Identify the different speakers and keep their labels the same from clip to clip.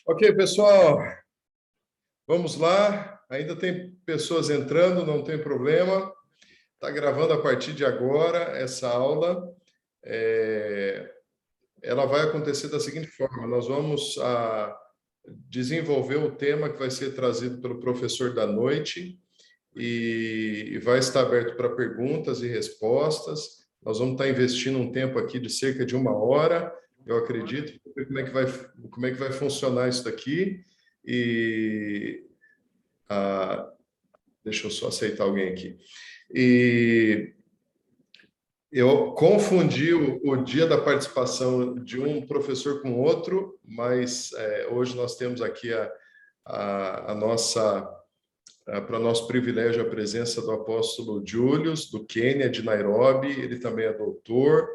Speaker 1: Ok, pessoal, vamos lá. Ainda tem pessoas entrando, não tem problema. Está gravando a partir de agora essa aula. Ela vai acontecer da seguinte forma: nós vamos desenvolver o tema que vai ser trazido pelo professor da noite e vai estar aberto para perguntas e respostas. Nós vamos estar investindo um tempo aqui de cerca de 1 hora, eu acredito. Como é que vai funcionar isso daqui. E deixa eu só aceitar alguém aqui. E eu confundi o dia da participação de um professor com outro, mas hoje nós temos aqui a nossa, para nosso privilégio, a presença do apóstolo Julius, do Quênia, de Nairobi. Ele também é doutor,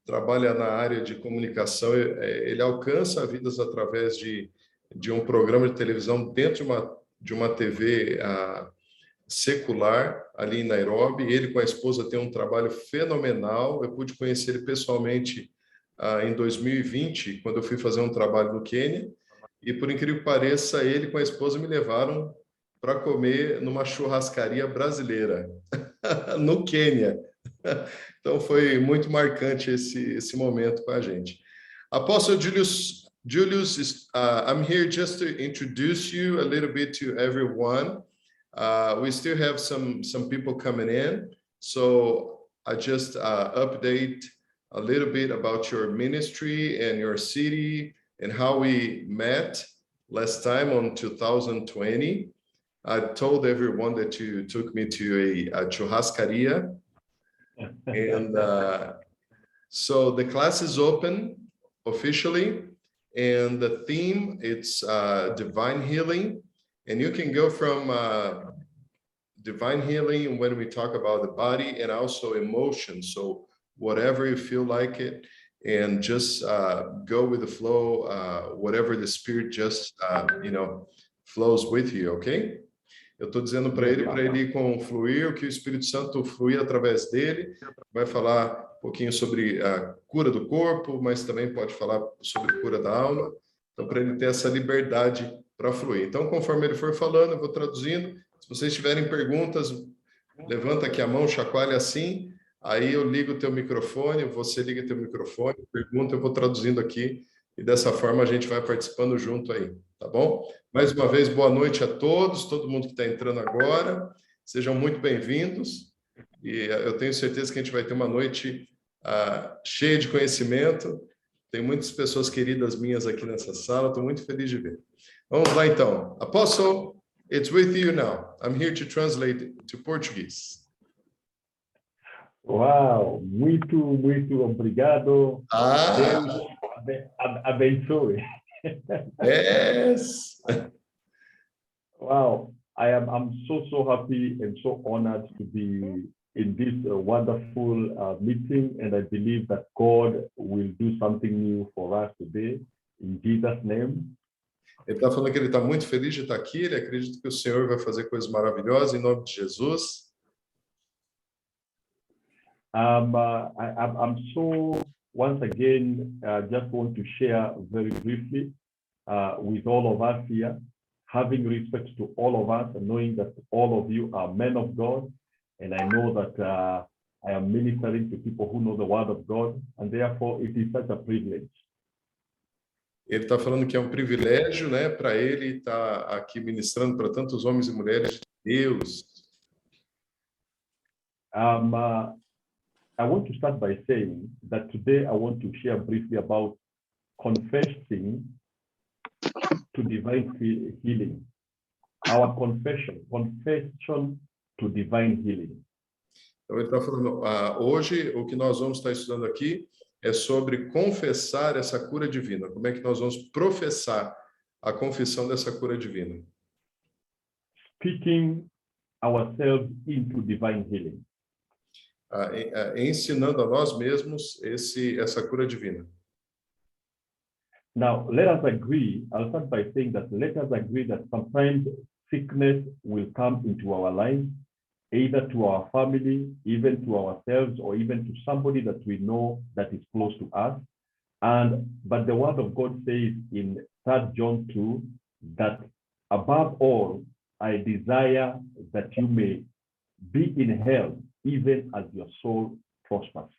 Speaker 1: trabalha na área de comunicação. Ele alcança vidas através de um programa de televisão dentro de uma TV secular ali em Nairobi. Ele com a esposa tem um trabalho fenomenal. Eu pude conhecer ele pessoalmente em 2020, quando eu fui fazer um trabalho no Quênia, e por incrível que pareça, ele com a esposa me levaram para comer numa churrascaria brasileira no Quênia. Então foi muito marcante esse momento com a gente. Apostle Julius, I'm here just to introduce you a little bit to everyone. We still have some people coming in, so I just update a little bit about your ministry and your city and how we met last time on 2020. I told everyone that you took me to a churrascaria, and so the class is open officially, and the theme it's divine healing. And you can go from divine healing when we talk about the body and also emotion. So whatever you feel like it, and just go with the flow, whatever the Spirit just, flows with you, okay? Eu estou dizendo para ele ir com fluir, o que o Espírito Santo fluir através dele. Vai falar um pouquinho sobre a cura do corpo, mas também pode falar sobre cura da alma. Então, para ele ter essa liberdade para fluir. Então, conforme ele for falando, eu vou traduzindo. Se vocês tiverem perguntas, levanta aqui a mão, chacoalha assim, aí eu ligo o teu microfone, você liga o teu microfone, pergunta, eu vou traduzindo aqui, e dessa forma a gente vai participando junto aí, tá bom? Mais uma vez, boa noite a todos, todo mundo que está entrando agora, sejam muito bem-vindos, e eu tenho certeza que a gente vai ter uma noite cheia de conhecimento. Tem muitas pessoas queridas minhas aqui nessa sala, estou muito feliz de ver. Vamos lá, então. Apostle, it's with you now. I'm here to translate to Portuguese.
Speaker 2: Uau, muito obrigado. Deus abençoe.
Speaker 1: Yes.
Speaker 2: Wow, I'm so happy and so honored to be in this wonderful meeting, and I believe that God will do something new for us today, in Jesus' name.
Speaker 1: Ele está falando que ele está muito feliz de estar aqui, ele acredita que o Senhor vai fazer coisas maravilhosas em nome de Jesus.
Speaker 2: I'm so, once again, just want to share very briefly with all of us here, having respect to all of us, knowing that all of you are men of God, and I know that I am ministering to people who know the word of God, and therefore it is such a privilege.
Speaker 1: Ele está falando que é um privilégio, né, para ele estar aqui ministrando para tantos homens e mulheres de Deus.
Speaker 2: I want to start by saying that today I want to share briefly about confessing to divine healing. Our confession to divine healing.
Speaker 1: Então ele está falando, hoje o que nós vamos estar estudando aqui é sobre confessar essa cura divina. Como é que nós vamos professar a confissão dessa cura divina?
Speaker 2: Speaking ourselves into divine healing.
Speaker 1: Ensinando a nós mesmos essa cura divina.
Speaker 2: Now, let us agree, I'll start by saying that let us agree that sometimes sickness will come into our lives, either to our family, even to ourselves, or even to somebody that we know that is close to us. But the word of God says in 3 John 2, that above all, I desire that you may be in health, even as your soul prospers.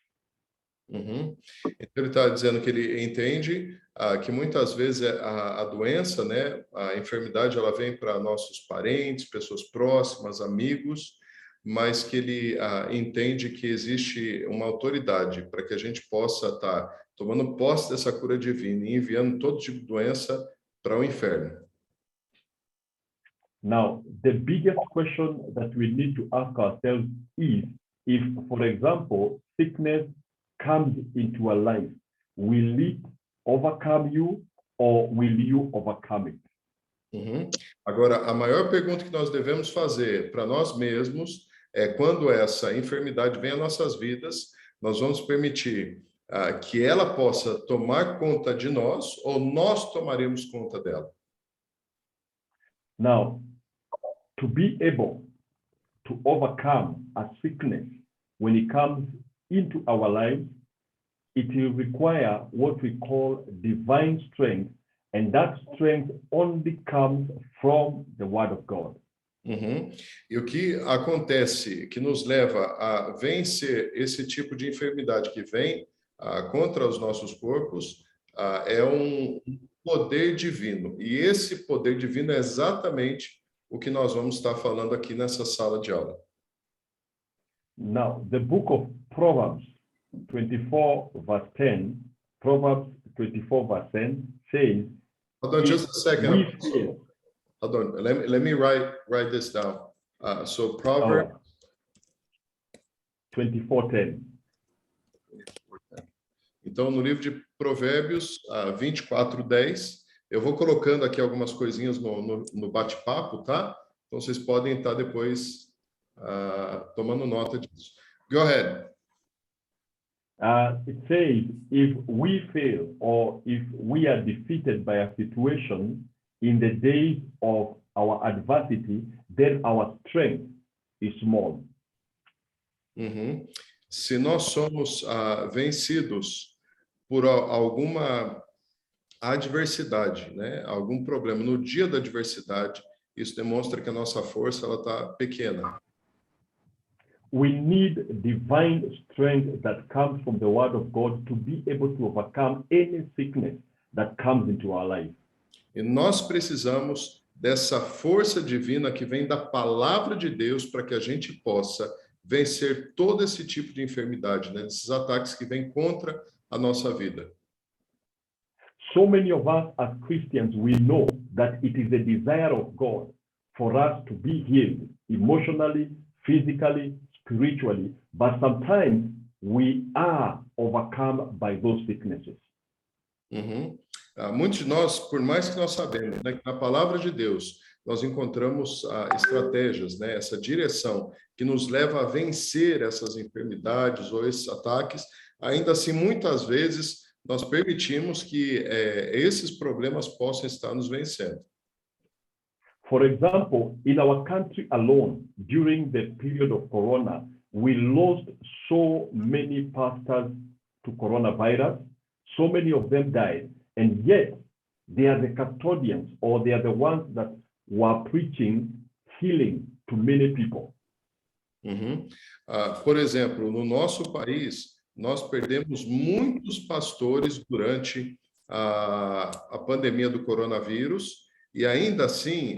Speaker 1: Uhum. Então ele está dizendo que ele entende que muitas vezes a doença, né, a enfermidade, ela vem para nossos parentes, pessoas próximas, amigos, mas que ele entende que existe uma autoridade para que a gente possa estar tomando posse dessa cura divina e enviando todo tipo de doença para o inferno.
Speaker 2: Now, the biggest question that we need to ask ourselves is, if, for example, sickness comes into our life, will it overcome you or will you overcome it?
Speaker 1: Uhum. Agora, a maior pergunta que nós devemos fazer para nós mesmos é quando essa enfermidade vem às nossas vidas, nós vamos permitir que ela possa tomar conta de nós ou nós tomaremos conta dela.
Speaker 2: Now, to be able to overcome a sickness when it comes into our lives, it will require what we call divine strength, and that strength only comes from the Word of God.
Speaker 1: Uhum. E o que acontece, que nos leva a vencer esse tipo de enfermidade que vem contra os nossos corpos, é um poder divino. E esse poder divino é exatamente o que nós vamos estar falando aqui nessa sala de aula.
Speaker 2: Now, the book of Proverbs 24, verse 10, Proverbs 24, verse 10 says,
Speaker 1: Hold on just a second.
Speaker 2: we fear.
Speaker 1: Hold on. Let me write this down. So Proverbs
Speaker 2: 24:10.
Speaker 1: Então, no livro de Provérbios 24:10, eu vou colocando aqui algumas coisinhas no bate-papo, tá? Então, vocês podem estar depois tomando nota disso. Go ahead.
Speaker 2: It says, if we fail or if we are defeated by a situation in the days of our adversity, then our strength is small.
Speaker 1: Uhum. Se nós somos vencidos por alguma adversidade, né? Algum problema no dia da adversidade, isso demonstra que a nossa força ela está pequena.
Speaker 2: We need divine strength that comes from the Word of God to be able to overcome any sickness that comes into our life.
Speaker 1: E nós precisamos dessa força divina que vem da palavra de Deus para que a gente possa vencer todo esse tipo de enfermidade, né? Esses ataques que vêm contra a nossa vida.
Speaker 2: So many of us as Christians, we know that it is the desire of God for us to be healed emotionally, physically, spiritually, but sometimes we are overcome by those sicknesses.
Speaker 1: Uhum. Muitos de nós, por mais que nós sabemos, né, que na palavra de Deus nós encontramos estratégias, né, essa direção que nos leva a vencer essas enfermidades ou esses ataques, ainda assim, muitas vezes, nós permitimos que esses problemas possam estar nos vencendo.
Speaker 2: For example, in our country alone, during the period of Corona, we lost so many pastors to coronavirus. So many of them died. And yet, they are the custodians, or they are the ones that were preaching healing to many people.
Speaker 1: Uhum. Por exemplo, no nosso país, nós perdemos muitos pastores durante a pandemia do coronavírus, e ainda assim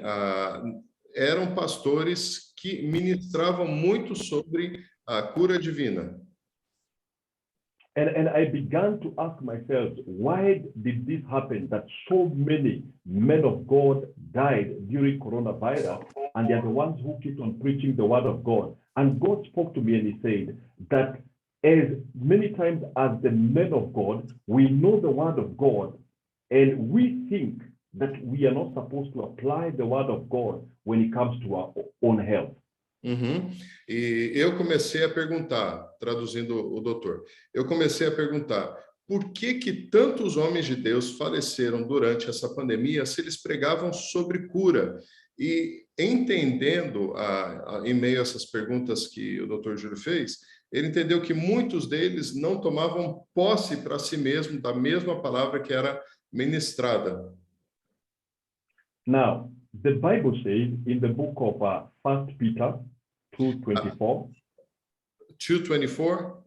Speaker 1: eram pastores que ministravam muito sobre a cura divina.
Speaker 2: And I began to ask myself, why did this happen, that so many men of God died during coronavirus, and they are the ones who keep on preaching the word of God? And God spoke to me and he said that as many times as the men of God, we know the word of God, and we think that we are not supposed to apply the word of God when it comes to our own health.
Speaker 1: Uhum. E eu comecei a perguntar, traduzindo o doutor, eu comecei a perguntar por que tantos homens de Deus faleceram durante essa pandemia se eles pregavam sobre cura? E entendendo, em meio a essas perguntas que o doutor Júlio fez, ele entendeu que muitos deles não tomavam posse para si mesmo da mesma palavra que era ministrada.
Speaker 2: Now, the Bible says in the book of 1 Peter 2:24,
Speaker 1: 2:24.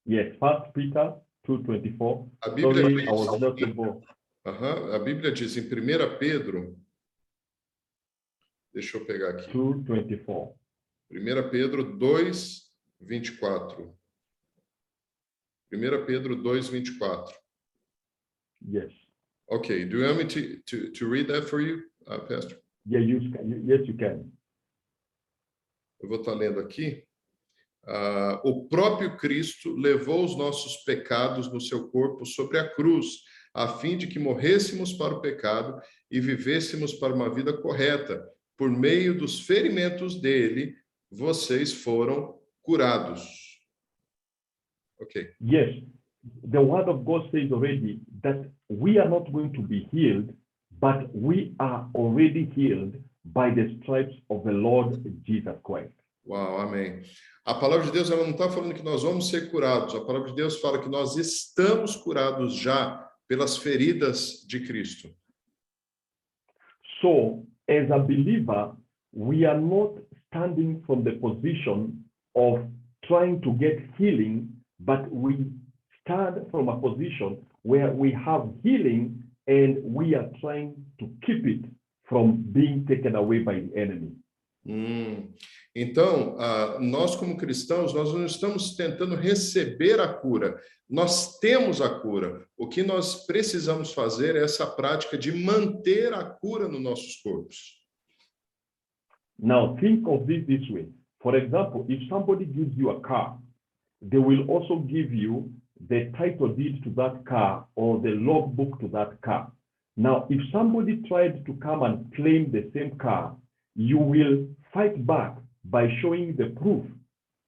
Speaker 2: yes, 1 Peter 2:24.
Speaker 1: A Bíblia
Speaker 2: Sorry, I
Speaker 1: diz,
Speaker 2: was not able.
Speaker 1: a Bíblia diz em 1 Pedro, deixa eu pegar aqui,
Speaker 2: 2:24.
Speaker 1: 1 Pedro 2:24. 1 Pedro 2:24.
Speaker 2: Yes.
Speaker 1: Okay, do you want me to read that for you, Pastor?
Speaker 2: Yeah, yes, you can.
Speaker 1: Eu vou estar lendo aqui. O próprio Cristo levou os nossos pecados no seu corpo sobre a cruz, a fim de que morrêssemos para o pecado e vivêssemos para uma vida correta. Por meio dos ferimentos dele, vocês foram curados. Ok.
Speaker 2: Yes, the word of God says already that we are not going to be healed, but we are already healed by the stripes of the Lord Jesus Christ.
Speaker 1: Uau, amém. A palavra de Deus ela não está falando que nós vamos ser curados. A palavra de Deus fala que nós estamos curados já pelas feridas de Cristo.
Speaker 2: So, as a believer, we are not standing from the position of trying to get healing, but we stand from a position where we have healing and we are trying to keep it from being taken away by the enemy.
Speaker 1: Então, nós como cristãos, nós não estamos tentando receber a cura, nós temos a cura. O que nós precisamos fazer é essa prática de manter a cura nos nossos corpos.
Speaker 2: Now, think of this way. For example, if somebody gives you a car, they will also give you the title deed to that car or the logbook to that car. Now, if somebody tried to come and claim the same car, you will fight back by showing the proof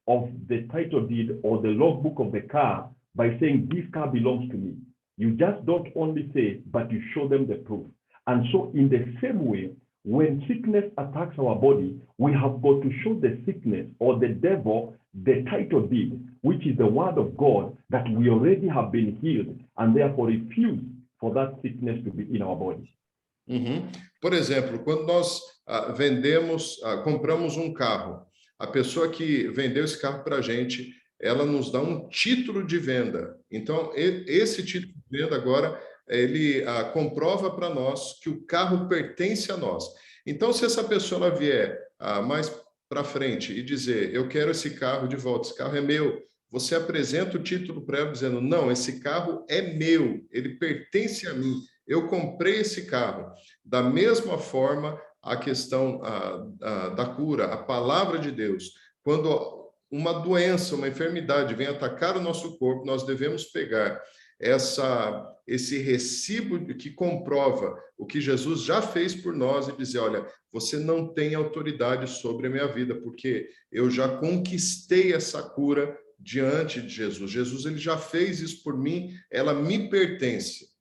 Speaker 2: of the title deed or the logbook of the car by saying, this car belongs to me. You just don't only say, but you show them the proof. And so in the same way, when sickness attacks our body, we have got to show the sickness or the devil the title deed, which is the word of God, that we already have been healed and therefore refuse for that sickness to be in our body.
Speaker 1: Por exemplo, quando nós compramos um carro, a pessoa que vendeu esse carro para a gente, ela nos dá um título de venda. Então, esse título de venda agora, ele comprova para nós que o carro pertence a nós. Então, se essa pessoa ela vier mais para frente e dizer, eu quero esse carro de volta, esse carro é meu, você apresenta o título para ela dizendo, não, esse carro é meu, ele pertence a mim. Eu comprei esse carro. Da mesma forma, a questão da cura, a palavra de Deus. Quando uma doença, uma enfermidade vem atacar o nosso corpo, nós devemos pegar esse recibo que comprova o que Jesus já fez por nós e dizer, olha, você não tem autoridade sobre a minha vida, porque eu já conquistei essa cura diante de Jesus. Jesus ele já fez isso por mim, ela me pertence.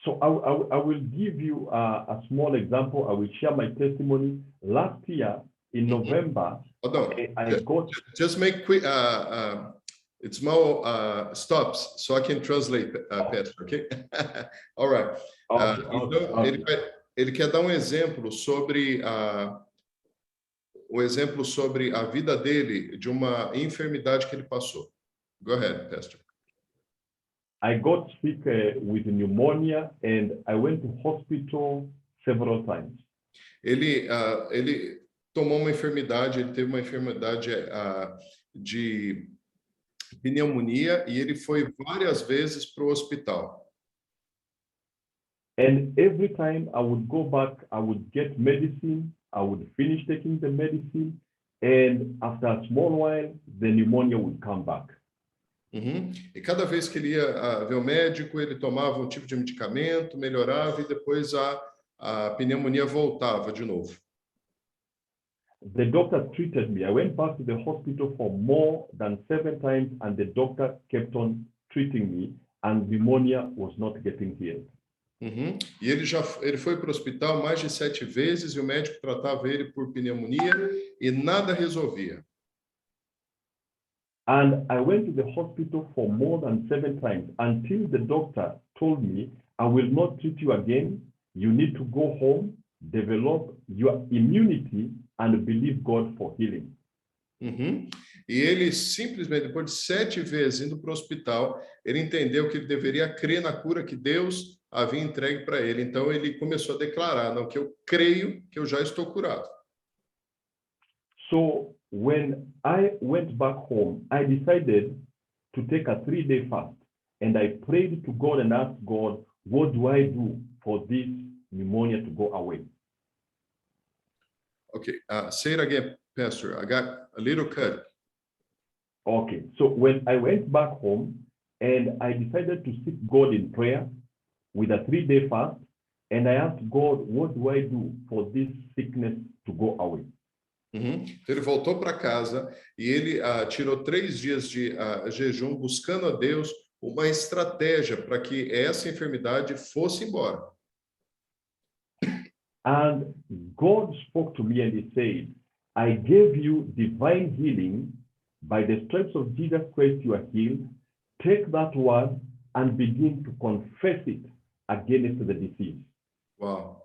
Speaker 2: So I will give you a small example. I will share my testimony. Last year in November, I got...
Speaker 1: Just make quick, it's more stops, so I can translate, Pastor, okay? All right. Então, ele quer dar um exemplo sobre a vida dele, de uma enfermidade que ele passou. Go ahead, Pastor.
Speaker 2: I got sick with pneumonia and I went to hospital several times.
Speaker 1: Ele tomou uma enfermidade, ele teve uma enfermidade de pneumonia e ele foi várias vezes para o hospital.
Speaker 2: And every time I would go back, I would get medicine, I would finish taking the medicine, and after a small while, the pneumonia would come back.
Speaker 1: E cada vez que ele ia ver o médico, ele tomava um tipo de medicamento, melhorava e depois a pneumonia voltava de novo.
Speaker 2: The doctor treated me. I went back to the hospital for more than 7 times and the doctor kept on treating me and pneumonia was not getting healed.
Speaker 1: E ele foi para o hospital mais de 7 vezes e o médico tratava ele por pneumonia e nada resolvia.
Speaker 2: And I went to the hospital for more than 7 times until the doctor told me, I will not treat you again. you need to go home, develop your immunity, and believe God for healing.
Speaker 1: Uhum. E ele simplesmente, depois de 7 vezes indo para o hospital, ele entendeu que ele deveria crer na cura que Deus havia entregue para ele. Então ele começou a declarar, não, que eu creio que eu já estou curado.
Speaker 2: So when I went back home, I decided to take a 3-day fast, and I prayed to God and asked God, what do I do for this pneumonia to go away?
Speaker 1: Okay, say it again, Pastor. I got a little cut.
Speaker 2: Okay, so when I went back home and I decided to seek God in prayer with a 3-day fast, and I asked God, what do I do for this sickness to go away?
Speaker 1: Uhum. Então ele voltou para casa e ele tirou 3 dias de jejum, buscando a Deus uma estratégia para que essa enfermidade fosse embora.
Speaker 2: And God spoke to me and he said, I gave you divine healing. By the stripes of Jesus Christ you are healed. Take that word and begin to confess it against the disease.
Speaker 1: Uau.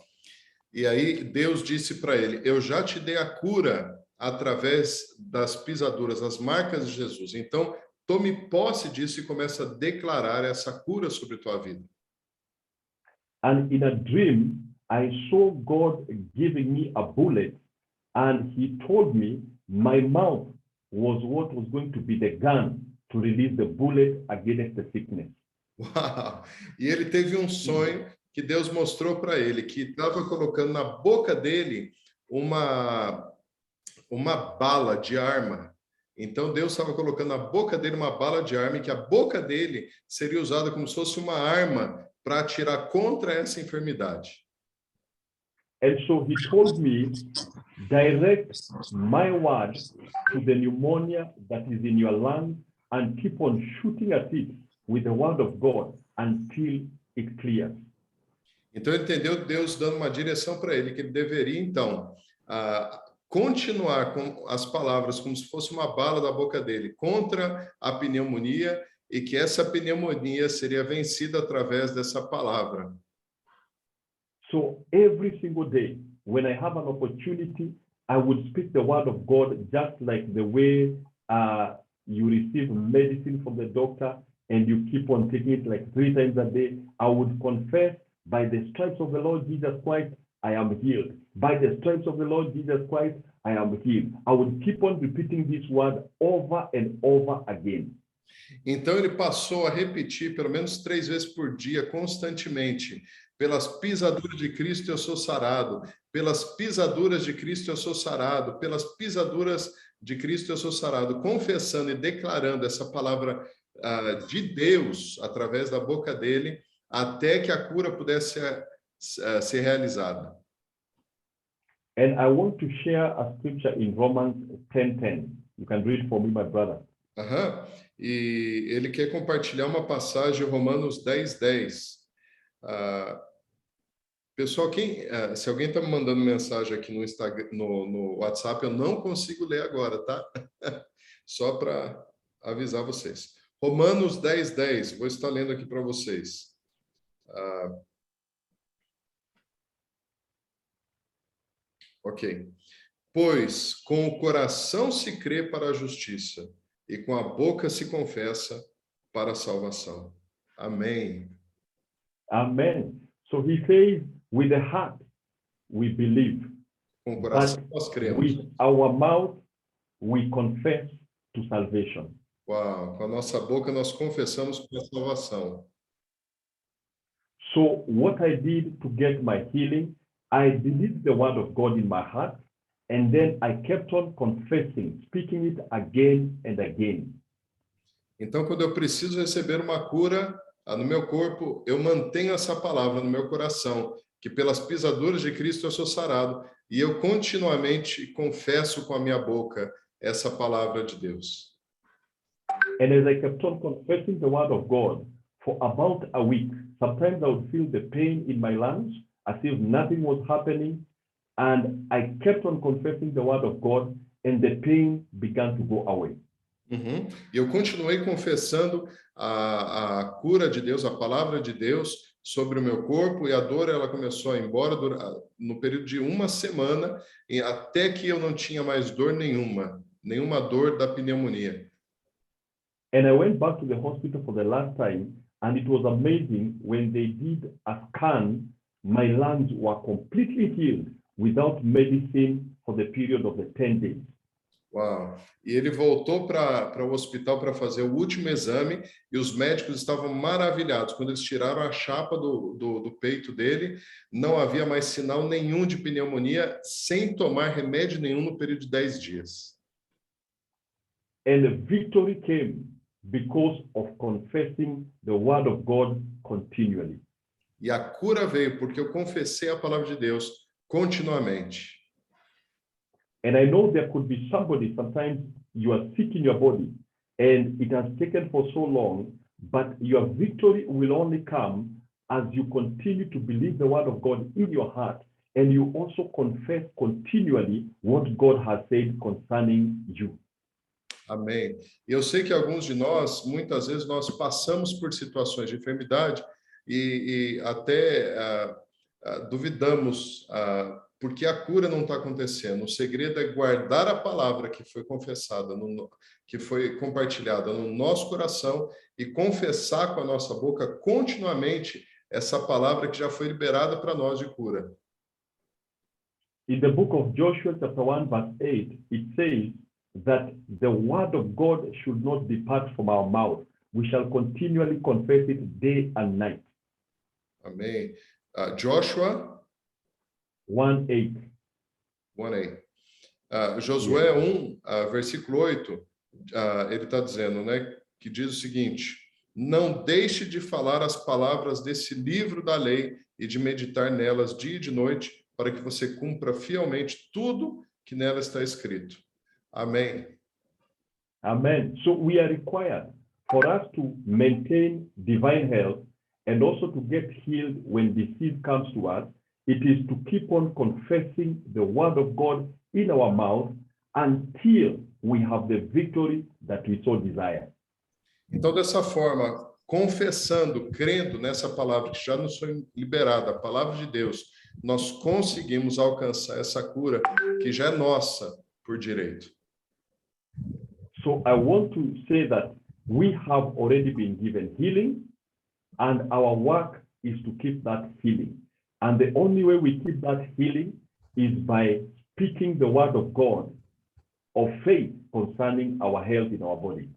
Speaker 1: E aí Deus disse para ele, eu já te dei a cura através das pisaduras, as marcas de Jesus. Então, tome posse disso e comece a declarar essa cura sobre tua vida.
Speaker 2: And in a dream, I saw God giving me a bullet, and he told me my mouth was what was going to be the gun to release the bullet against the sickness.
Speaker 1: Uau! E ele teve um sonho que Deus mostrou para ele, que estava colocando na boca dele uma bala de arma. Então Deus estava colocando na boca dele uma bala de arma e que a boca dele seria usada como se fosse uma arma para atirar contra essa enfermidade.
Speaker 2: And so he told me, direct my word to the pneumonia that is in your lungs and keep on shooting at it with the word of God until it clears.
Speaker 1: Então ele entendeu Deus dando uma direção para ele, que ele deveria então continuar com as palavras como se fosse uma bala da boca dele contra a pneumonia e que essa pneumonia seria vencida através dessa palavra.
Speaker 2: So every single day, when I have an opportunity, I would speak the word of God just like the way you receive medicine from the doctor and you keep on taking it like 3 times a day. I would confess, by the stripes of the Lord Jesus Christ, I am healed. By the stripes of the Lord Jesus Christ, I am healed. I would keep on repeating this word over and over again.
Speaker 1: Então ele passou a repetir pelo menos 3 vezes por dia, constantemente. Pelas pisaduras de Cristo eu sou sarado. Pelas pisaduras de Cristo eu sou sarado. Pelas pisaduras de Cristo eu sou sarado. Confessando e declarando essa palavra de Deus através da boca dele, até que a cura pudesse ser realizada.
Speaker 2: And I want to share a scripture in Romans 10:10. You can read for me, my brother.
Speaker 1: E ele quer compartilhar uma passagem, Romanos 10:10. Pessoal, se alguém está me mandando mensagem aqui no Instagram, no WhatsApp, eu não consigo ler agora, tá? Só para avisar vocês. Romanos 10:10. Vou estar lendo aqui para vocês. Ok. Pois com o coração se crê para a justiça e com a boca se confessa para a salvação. Amém.
Speaker 2: Amen. So he says, with the heart we believe,
Speaker 1: Com o coração nós cremos.
Speaker 2: with our mouth we confess to salvation.
Speaker 1: Uau, com a nossa boca nós confessamos para a salvação.
Speaker 2: So what I did to get my healing, I believed the word of God in my heart, and then I kept on confessing, speaking it again and again.
Speaker 1: Então, quando eu preciso receber uma cura no meu corpo, eu mantenho essa palavra no meu coração, que pelas pisaduras de Cristo eu sou sarado, e eu continuamente confesso com a minha boca essa palavra de Deus.
Speaker 2: And as I kept on confessing the word of God for about a week, sometimes I would feel the pain in my lungs as if nothing was happening, and I kept on confessing the word of God, and the pain began to go away.
Speaker 1: E eu continuei confessando a cura de Deus, a palavra de Deus sobre o meu corpo, e a dor ela começou a ir embora no período de uma semana, até que eu não tinha mais dor nenhuma dor da pneumonia.
Speaker 2: And I went back to the hospital for the last time, and it was amazing when they did a scan, my lungs were completely healed without medicine for the period of the 10 days.
Speaker 1: Uau! E ele voltou para o hospital para fazer o último exame e os médicos estavam maravilhados. Quando eles tiraram a chapa do peito dele, não havia mais sinal nenhum de pneumonia, sem tomar remédio nenhum no período de 10 dias.
Speaker 2: And the victory came because of confessing the word of God continually.
Speaker 1: E a cura veio porque eu confessei a palavra de Deus continuamente.
Speaker 2: And I know there could be somebody, sometimes you are sick in your body and it has taken for so long, but your victory will only come as you continue to believe the word of God in your heart and you also confess continually what God has said concerning you.
Speaker 1: Amém. E eu sei que alguns de nós, muitas vezes, nós passamos por situações de enfermidade e até duvidamos porque a cura não está acontecendo. O segredo é guardar a palavra que foi confessada, que foi compartilhada no nosso coração e confessar com a nossa boca continuamente essa palavra que já foi liberada para nós de cura.
Speaker 2: In the book of Joshua chapter 1 verse 8, it says that the word of God should not depart from our mouth. We shall continually confess it day and night.
Speaker 1: Amém. Joshua
Speaker 2: 1:8.
Speaker 1: 1:8. Josué 1, versículo 8, ele está dizendo, né, que diz o seguinte: não deixe de falar as palavras desse livro da lei e de meditar nelas dia e de noite, para que você cumpra fielmente tudo que nela está escrito. Amém.
Speaker 2: Amen. So we are required for us to maintain divine health and also to get healed when disease comes to us. It is to keep on confessing the word of God in our mouth until we have the victory that we so desire.
Speaker 1: Então, dessa forma, confessando, crendo nessa palavra que já nos foi liberada, a palavra de Deus, nós conseguimos alcançar essa cura que já é nossa por direito.
Speaker 2: So I want to say that we have already been given healing, and our work is to keep that healing. And the only way we keep that healing is by speaking the word of God of faith concerning our health in our body.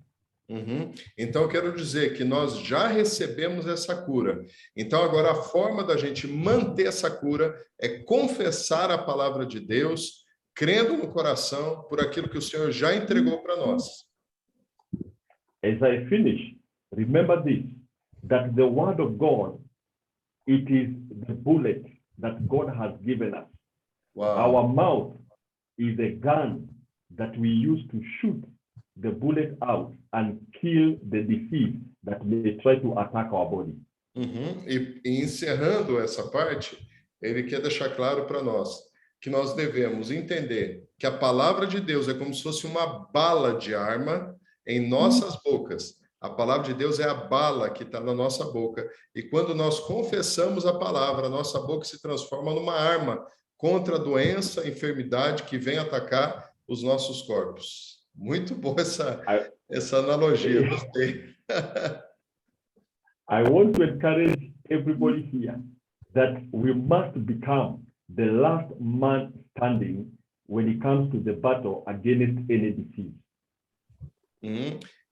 Speaker 1: Então, eu quero dizer que nós já recebemos essa cura. Então, agora, a forma da gente manter essa cura é confessar a palavra de Deus, crendo no coração por aquilo que o Senhor já entregou para nós.
Speaker 2: As I finish, remember this, that the word of God, it is the bullet that God has given us.
Speaker 1: Uau.
Speaker 2: Our mouth is a gun that we use to shoot the bullet out and kill the disease that may try to attack our body.
Speaker 1: E encerrando essa parte, ele quer deixar claro para nós que nós devemos entender que a palavra de Deus é como se fosse uma bala de arma em nossas bocas. A palavra de Deus é a bala que está na nossa boca. E quando nós confessamos a palavra, a nossa boca se transforma numa arma contra a doença, a enfermidade que vem atacar os nossos corpos. Muito boa essa analogia, gostei.
Speaker 2: I want to encourage everybody here that we must become the last man standing when it comes to the battle against any disease.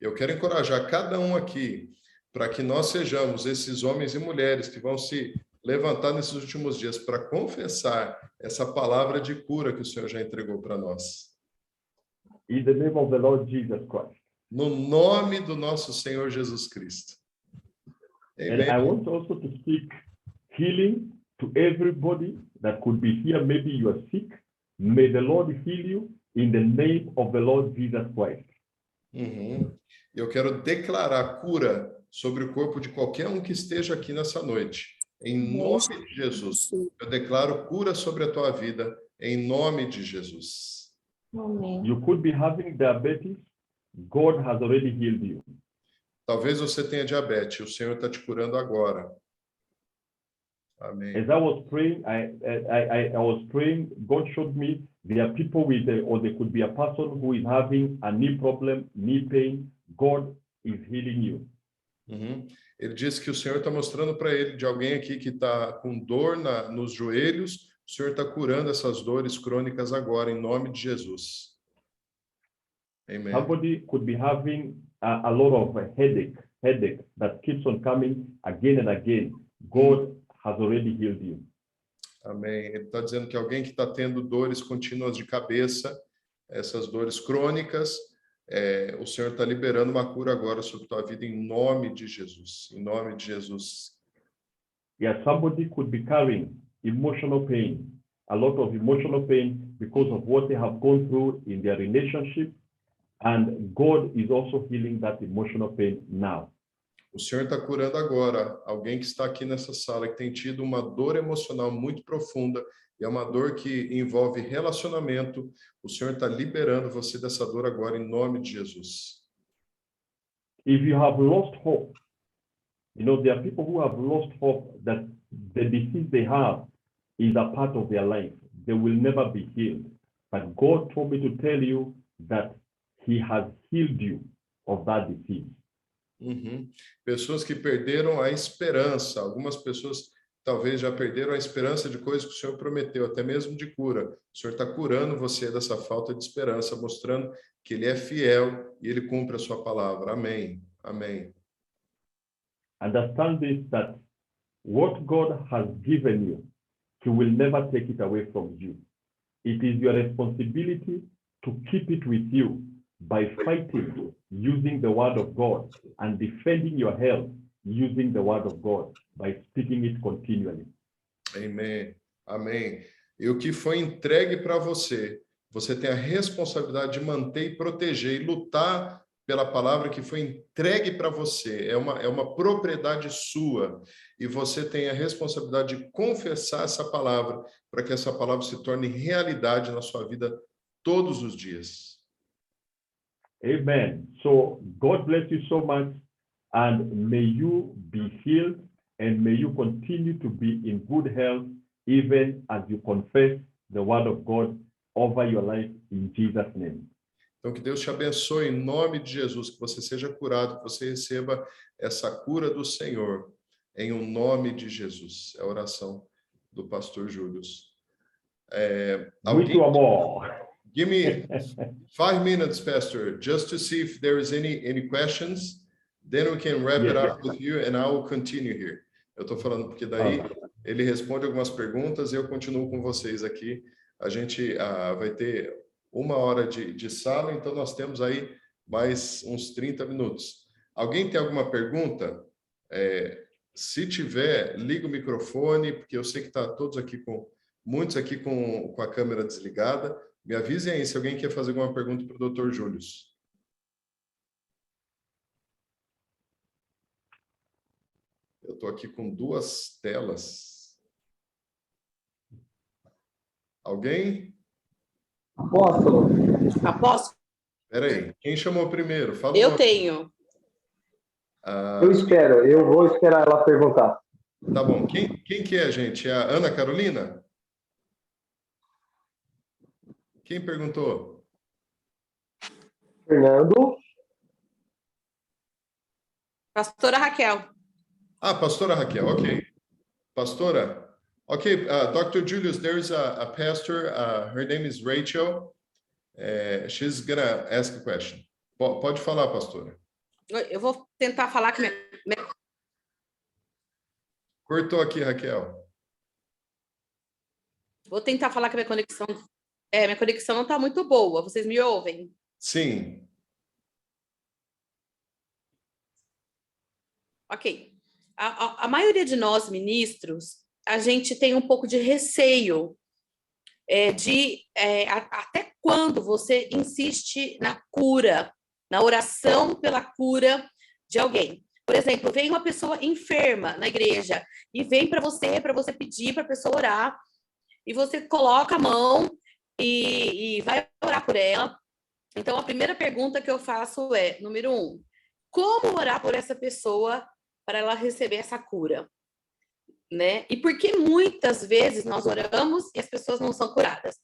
Speaker 1: Eu quero encorajar cada um aqui para que nós sejamos esses homens e mulheres que vão se levantar nesses últimos dias para confessar essa palavra de cura que o Senhor já entregou para nós.
Speaker 2: In the name of the Lord Jesus Christ.
Speaker 1: No nome do nosso Senhor Jesus Cristo.
Speaker 2: And I want also to speak healing to everybody that could be here. Maybe you are sick. May the Lord heal you in the name of the Lord Jesus Christ.
Speaker 1: Eu quero declarar cura sobre o corpo de qualquer um que esteja aqui nessa noite. Em nome de Jesus. Eu declaro cura sobre a tua vida. Em nome de Jesus.
Speaker 2: You could be having diabetes. God has already healed you.
Speaker 1: Talvez você tenha diabetes. O Senhor está te curando agora. Amém.
Speaker 2: As I was praying, I was praying, God showed me there are people with, or there could be a person who is having a knee problem, knee pain. God is healing you.
Speaker 1: Uhum. Ele disse que o Senhor está mostrando para ele de alguém aqui que está com dor nos joelhos. O Senhor está curando essas dores crônicas agora, em nome de Jesus. Amen.
Speaker 2: Somebody could be having a lot of headache that keeps on coming again and again. God has already healed you.
Speaker 1: Amém. Ele está dizendo que alguém que está tendo dores contínuas de cabeça, essas dores crônicas, o Senhor está liberando uma cura agora sobre a tua vida em nome de Jesus. Em nome de Jesus.
Speaker 2: Yeah, somebody could be carrying emotional pain, a lot of emotional pain because of what they have gone through in their relationship, and God is also healing that emotional pain now.
Speaker 1: O Senhor está curando agora alguém que está aqui nessa sala que tem tido uma dor emocional muito profunda e é uma dor que envolve relacionamento. O Senhor está liberando você dessa dor agora em nome de Jesus.
Speaker 2: If you have lost hope, you know, there are people who have lost hope that the disease they have is a part of their life. They will never be healed. But God told me to tell you that He has healed you of that disease.
Speaker 1: Uhum. Pessoas que perderam a esperança. Algumas pessoas talvez já perderam a esperança de coisas que o Senhor prometeu, até mesmo de cura. O Senhor está curando você dessa falta de esperança, mostrando que Ele é fiel e Ele cumpre a sua palavra. Amém. Amém.
Speaker 2: Understand this, that what God has given you, He will never take it away from you. It is your responsibility to keep it with you by fighting using the word of God and defending your health using the word of God by speaking it continually.
Speaker 1: Amém. Amém. E o que foi entregue para você, você tem a responsabilidade de manter e proteger e lutar pela palavra que foi entregue para você. É uma propriedade sua. E você tem a responsabilidade de confessar essa palavra para que essa palavra se torne realidade na sua vida todos os dias.
Speaker 2: Amen. So God bless you so much, and may you be healed, and may you continue to be in good health, even as you confess the word of God over your life in Jesus' name.
Speaker 1: Então, que Deus te abençoe em nome de Jesus, que você seja curado, que você receba essa cura do Senhor, em o nome de Jesus. É a oração do pastor Júlio.
Speaker 2: Muito amor.
Speaker 1: Give me 5 minutes, Pastor, just to see if there is any questions. Then we can wrap it up with you and I will continue here. Eu estou falando porque daí ele responde algumas perguntas e eu continuo com vocês aqui. A gente vai ter 1 hora de sala, então nós temos aí mais uns 30 minutos. Alguém tem alguma pergunta? Se tiver, liga o microfone, porque eu sei que está muitos aqui com a câmera desligada. Me avisem aí se alguém quer fazer alguma pergunta para o Dr. Júlio. Eu estou aqui com 2 telas. Alguém?
Speaker 3: Apóstolo.
Speaker 1: Espera aí. Quem chamou primeiro? Fala.
Speaker 3: Eu tenho.
Speaker 4: Eu vou esperar ela perguntar.
Speaker 1: Tá bom. Quem que é, gente? É a Ana Carolina? Quem perguntou?
Speaker 4: Fernando.
Speaker 3: Pastora Raquel.
Speaker 1: Pastora Raquel, ok. Pastora, ok. Dr. Julius, there's a pastor, her name is Rachel. She's gonna ask a question. Pode falar, pastora.
Speaker 3: Eu vou tentar falar que
Speaker 1: Cortou aqui, Raquel.
Speaker 3: Vou tentar falar que minha conexão não está muito boa. Vocês me ouvem?
Speaker 1: Sim.
Speaker 3: Ok. A maioria de nós, ministros, a gente tem um pouco de receio até quando você insiste na cura, na oração pela cura de alguém. Por exemplo, vem uma pessoa enferma na igreja e vem para você pedir para a pessoa orar, e você coloca a mão e vai orar por ela. Então, a primeira pergunta que eu faço é, número 1, como orar por essa pessoa para ela receber essa cura? né? E por que muitas vezes nós oramos e as pessoas não são curadas?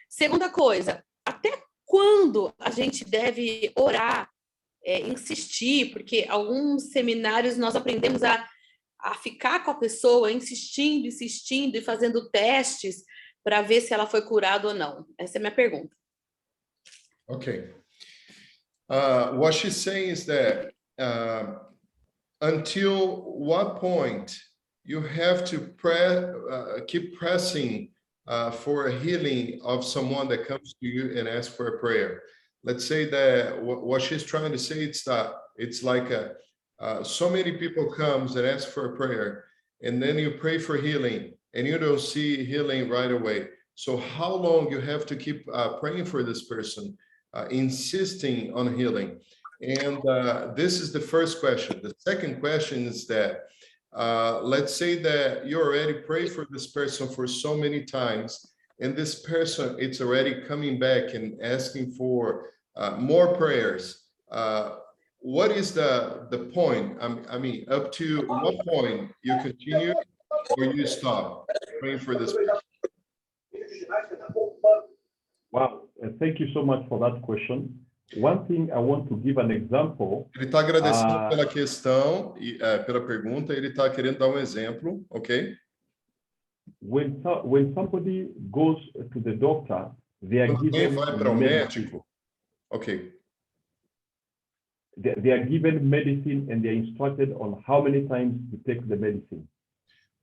Speaker 3: Segunda coisa, até quando a gente deve orar, insistir? Porque alguns seminários nós aprendemos a ficar com a pessoa, insistindo, insistindo e fazendo testes para ver se ela foi curada ou não. Essa é a minha pergunta.
Speaker 1: Okay. What she's saying is that until what point you have to keep pressing for a healing of someone that comes to you and asks for a prayer. Let's say that what she's trying to say is that it's like so many people comes and ask for a prayer, and then you pray for healing, and you don't see healing right away. So how long you have to keep praying for this person, insisting on healing? And this is the first question. The second question is that let's say that you already prayed for this person for so many times, and this person, it's already coming back and asking for more prayers. What is the point? I mean, up to what point you continue or you stop praying for this person?
Speaker 2: Wow, thank you so much for that question. One thing I want to give an example.
Speaker 1: Ele está agradecendo pela questão e pela pergunta. Ele está querendo dar um exemplo, ok?
Speaker 2: When somebody goes to the doctor, they are
Speaker 1: Quando alguém
Speaker 2: given
Speaker 1: vai para o médico, ok?
Speaker 2: They are given medicine and they are instructed on how many times to take the medicine.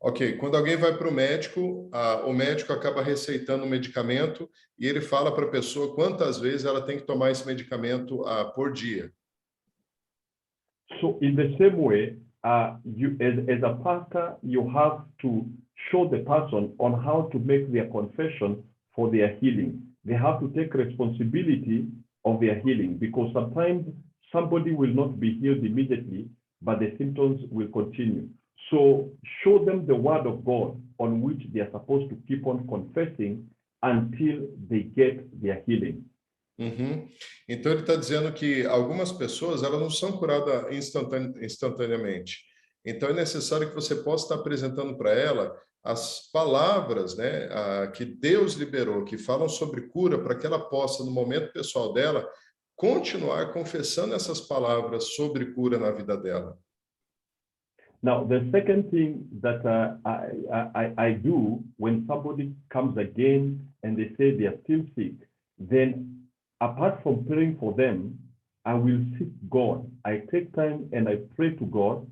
Speaker 1: Ok, quando alguém vai para o médico acaba receitando um medicamento e ele fala para a pessoa quantas vezes ela tem que tomar esse medicamento por dia.
Speaker 2: So in the same way, you as a pastor, you have to show the person on how to make their confession for their healing. They have to take responsibility of their healing, because sometimes somebody will not be healed immediately, but the symptoms will continue. So show them the word of God on which they are supposed to keep on confessing until they get their healing.
Speaker 1: Uhum. Então ele está dizendo que algumas pessoas elas não são curadas instantaneamente. Então é necessário que você possa estar apresentando para ela as palavras, né, que Deus liberou, que falam sobre cura, para que ela possa, no momento pessoal dela, continuar confessando essas palavras sobre cura na vida dela.
Speaker 2: Now, the second thing that I do when somebody comes again and they say they are still sick, then apart from praying for them, I will seek God. I take time and I pray to God.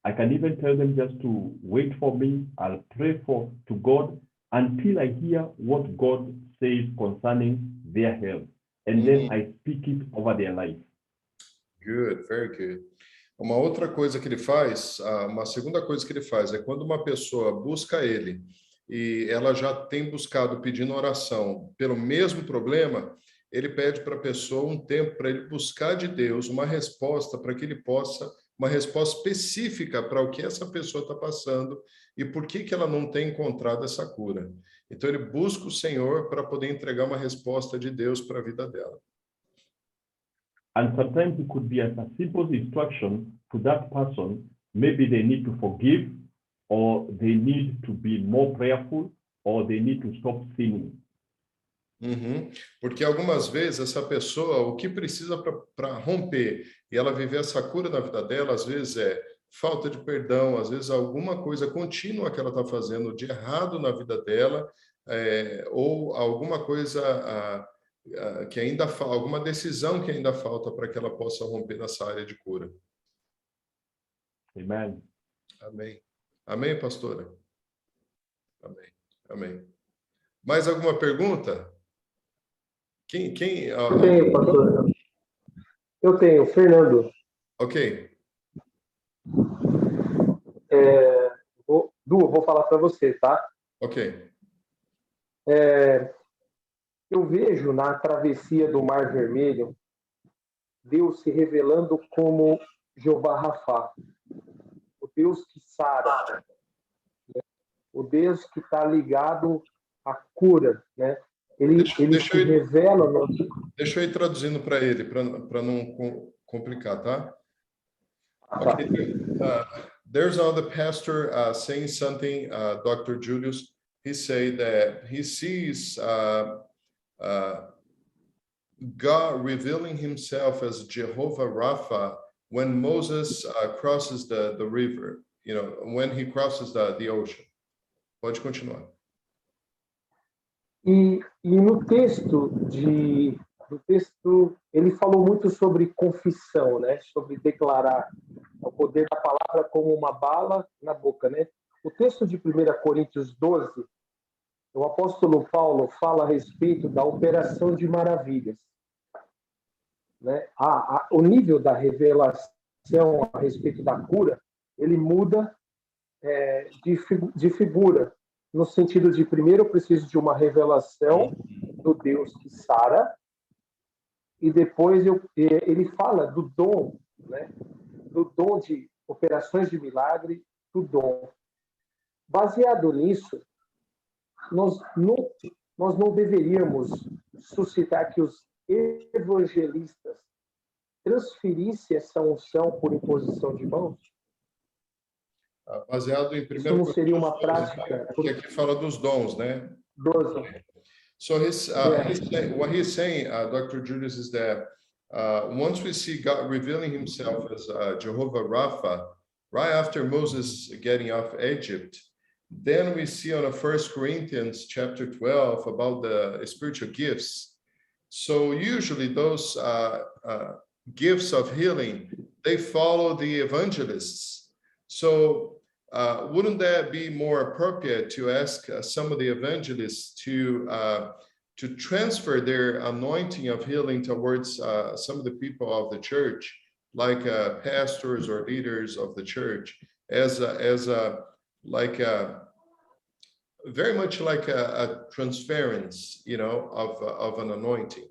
Speaker 2: I can even tell them just to wait for me. I'll pray to God until I hear what God says concerning their health. And then I speak it over their life.
Speaker 1: Good, very good. Uma outra coisa que ele faz, uma segunda coisa que ele faz é quando uma pessoa busca ele e ela já tem buscado pedindo oração pelo mesmo problema, ele pede para a pessoa um tempo para ele buscar de Deus uma resposta para que ele possa, uma resposta específica para o que essa pessoa está passando e por que ela não tem encontrado essa cura. Então ele busca o Senhor para poder entregar uma resposta de Deus para a vida dela.
Speaker 2: And sometimes it could be as a simple instruction to that person. Maybe they need to forgive, or they need to be more prayerful, or they need to stop sinning.
Speaker 1: Uhum. Porque algumas vezes essa pessoa, o que precisa para romper e ela viver essa cura na vida dela, às vezes é falta de perdão, às vezes alguma coisa contínua que ela está fazendo de errado na vida dela, ou alguma coisa que ainda falta, alguma decisão que ainda falta para que ela possa romper nessa área de cura.
Speaker 2: Amen.
Speaker 1: Amém. Amém, pastora? Amém. Amém. Mais alguma pergunta? Quem?
Speaker 4: Eu tenho, pastor. Eu tenho, Fernando.
Speaker 1: Ok.
Speaker 4: Vou falar para você, tá?
Speaker 1: Ok.
Speaker 4: Eu vejo na travessia do Mar Vermelho Deus se revelando como Jeová Rafá, o Deus que sara, né? O Deus que está ligado à cura, né? Ele se revela.
Speaker 1: Deixa eu ir traduzindo para ele, para não complicar, tá? Okay, there's another pastor saying something, Dr. Julius. He said that he sees God revealing himself as Jehovah Rapha when Moses crosses the river, you know, when he crosses the ocean. Pode continuar.
Speaker 4: E no texto ele falou muito sobre confissão, né? Sobre declarar o poder da palavra como uma bala na boca, né? O texto de 1 Coríntios 12, o apóstolo Paulo fala a respeito da operação de maravilhas, né? O nível da revelação a respeito da cura, ele muda de figura, no sentido de, primeiro, eu preciso de uma revelação do Deus que sara, e depois ele fala do dom, né? Do dom de operações de milagre, do dom. Baseado nisso, nós não deveríamos suscitar que os evangelistas transferissem essa unção por imposição de mãos?
Speaker 1: Baseado em
Speaker 4: Isso não seria uma prática?
Speaker 1: Porque aqui fala dos dons, né?
Speaker 4: 12.
Speaker 1: So what he's saying, Dr. Julius, is that once we see God revealing himself as Jehovah Rapha, right after Moses getting off Egypt, then we see on 1 Corinthians chapter 12 about the spiritual gifts. So usually those gifts of healing, they follow the evangelists. So wouldn't that be more appropriate to ask some of the evangelists to transfer their anointing of healing towards some of the people of the church, like pastors or leaders of the church, as very much like a transference, you know, of an anointing,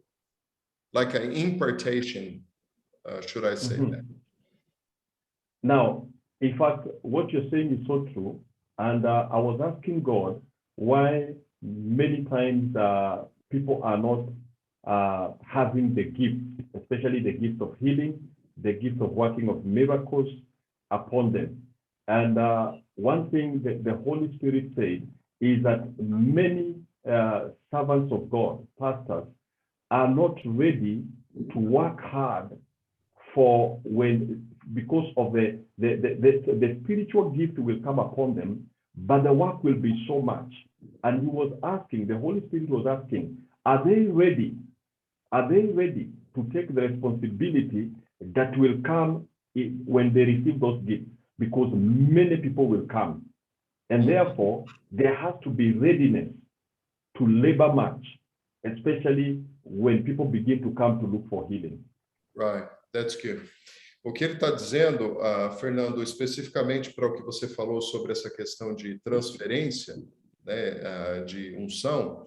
Speaker 1: like an impartation, should I say that?
Speaker 2: Now, in fact, what you're saying is so true. And I was asking God why many times people are not having the gift, especially the gift of healing, the gift of working of miracles upon them. And one thing that the Holy Spirit said is that many servants of God, pastors, are not ready to work hard because of the spiritual gift will come upon them, but the work will be so much. And he was asking, the Holy Spirit was asking, are they ready? Are they ready to take the responsibility that will come when they receive those gifts? Because many people will come. And therefore, there has to be readiness to labor much, especially when people begin to come to look for healing.
Speaker 1: Right, that's good. O que ele está dizendo, Fernando, especificamente para o que você falou sobre essa questão de transferência, né, de unção,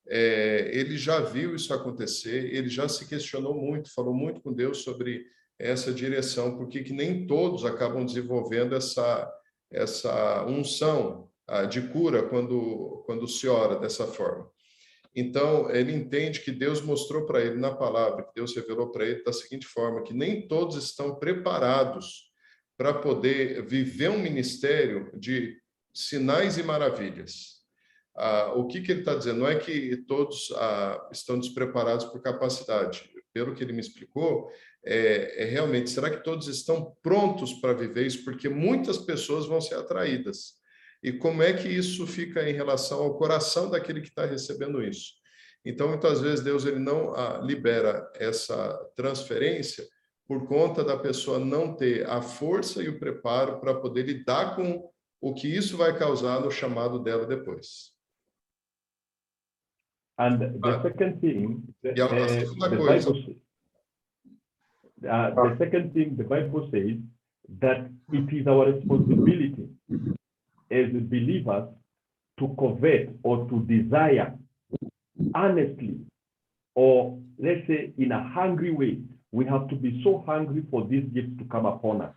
Speaker 1: ele já viu isso acontecer, ele já se questionou muito, falou muito com Deus sobre essa direção, porque que nem todos acabam desenvolvendo essa unção de cura quando se ora dessa forma. Então, ele entende que Deus mostrou para ele na palavra, que Deus revelou para ele da seguinte forma, que nem todos estão preparados para poder viver um ministério de sinais e maravilhas. O que ele está dizendo? Não é que todos estão despreparados por capacidade. Pelo que ele me explicou, realmente, será que todos estão prontos para viver isso? Porque muitas pessoas vão ser atraídas. E como é que isso fica em relação ao coração daquele que está recebendo isso? Então, muitas vezes, Deus ele não libera essa transferência por conta da pessoa não ter a força e o preparo para poder lidar com o que isso vai causar no chamado dela depois.
Speaker 2: And the second thing, the second thing the Bible says that it is our responsibility as believers to covet or to desire honestly, or let's say in a hungry way. We have to be so hungry for these gifts to come upon us.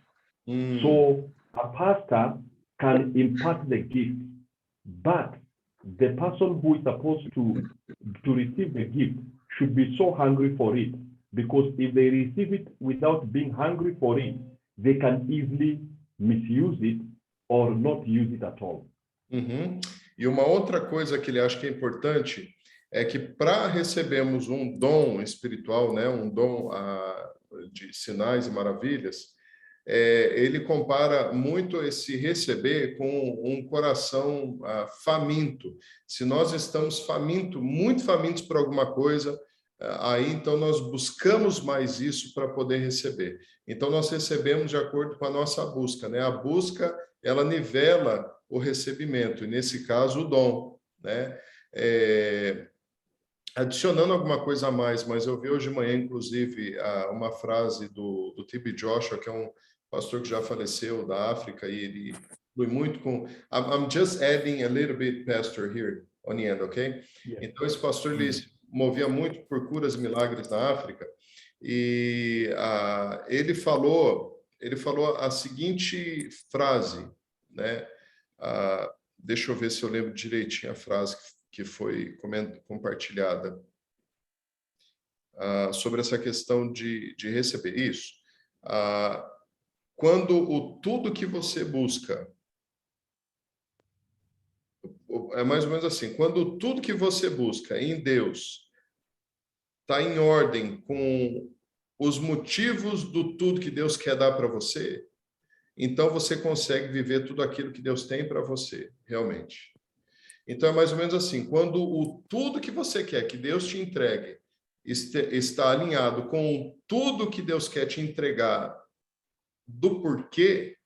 Speaker 2: So a pastor can impart the gift, but the person who is supposed to receive the gift should be so hungry for it, because if they receive it without being hungry for it, they can easily misuse it or not use it at all.
Speaker 1: Uhum. E uma outra coisa que ele acha que é importante é que para recebermos um dom espiritual, né, um dom de sinais e maravilhas, ele compara muito esse receber com um coração faminto. Se nós estamos famintos, muito famintos por alguma coisa, aí então nós buscamos mais isso para poder receber. Então nós recebemos de acordo com a nossa busca, né? A busca, ela nivela o recebimento, e nesse caso o dom, né? Adicionando alguma coisa a mais, mas eu vi hoje de manhã, inclusive, uma frase do T.B. Joshua, que é um pastor que já faleceu da África, e ele flui muito com... I'm just adding a little bit, pastor, here on the end, ok?
Speaker 2: Yeah.
Speaker 1: Então, esse pastor, ele se movia muito por curas e milagres na África, e ele falou a seguinte frase, né? Deixa eu ver se eu lembro direitinho a frase que foi compartilhada sobre essa questão de receber isso. Quando tudo que você busca, é mais ou menos assim, quando tudo que você busca em Deus está em ordem com os motivos do tudo que Deus quer dar para você, então você consegue viver tudo aquilo que Deus tem para você, realmente. Então é mais ou menos assim, quando tudo que você quer que Deus te entregue está alinhado com tudo que Deus quer te entregar do porquê,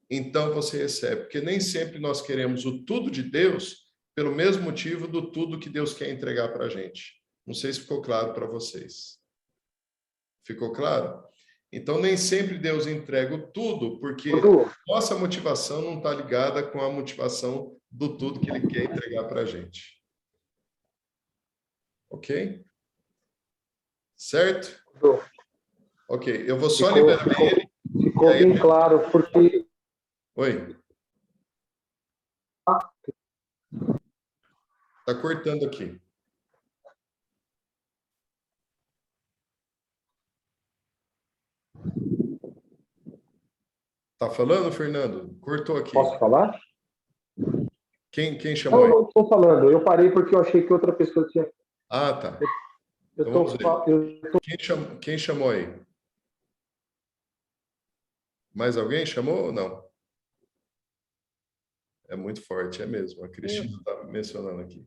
Speaker 1: então você recebe. Porque nem sempre nós queremos o tudo de Deus pelo mesmo motivo do tudo que Deus quer entregar para a gente. Não sei se ficou claro para vocês. Ficou claro? Então, nem sempre Deus entrega o tudo, porque nossa motivação não está ligada com a motivação do tudo que Ele quer entregar para a gente. Ok? Certo? Ok, eu vou só liberar ele.
Speaker 4: Ficou bem claro, porque...
Speaker 1: Oi. Tá cortando aqui. Tá falando, Fernando? Cortou aqui.
Speaker 4: Posso falar?
Speaker 1: Quem chamou aí?
Speaker 4: Não, não estou falando. Eu parei porque eu achei que outra pessoa tinha...
Speaker 1: Tá. Então, quem chamou aí? Mais alguém chamou ou não? É muito forte, é mesmo. A Cristina está mencionando aqui.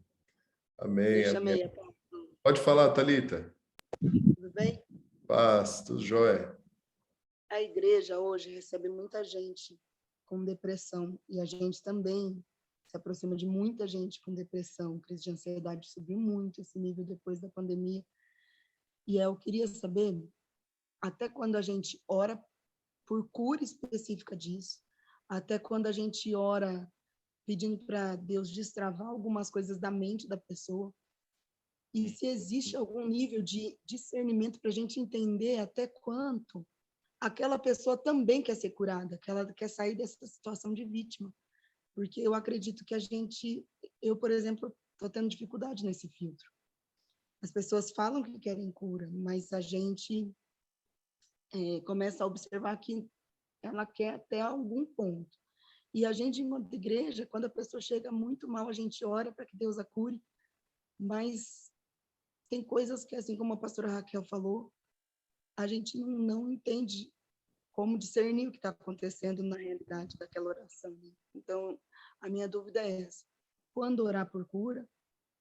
Speaker 1: Amém.
Speaker 5: Eu chamei.
Speaker 1: Amém. Pode falar, Thalita.
Speaker 5: Tudo bem?
Speaker 1: Paz, tudo jóia.
Speaker 5: A igreja hoje recebe muita gente com depressão e a gente também se aproxima de muita gente com depressão. Crise de ansiedade subiu muito esse nível depois da pandemia. E eu queria saber até quando a gente ora por cura específica disso, até quando a gente ora pedindo para Deus destravar algumas coisas da mente da pessoa, e se existe algum nível de discernimento para a gente entender até quanto aquela pessoa também quer ser curada, que ela quer sair dessa situação de vítima. Porque eu acredito que eu, por exemplo, estou tendo dificuldade nesse filtro. As pessoas falam que querem cura, mas a gente começa a observar que ela quer até algum ponto. E a gente, enquanto igreja, quando a pessoa chega muito mal, a gente ora para que Deus a cure, mas tem coisas que, assim como a pastora Raquel falou, a gente não entende como discernir o que está acontecendo na realidade daquela oração. Então, a minha dúvida é essa: quando orar por cura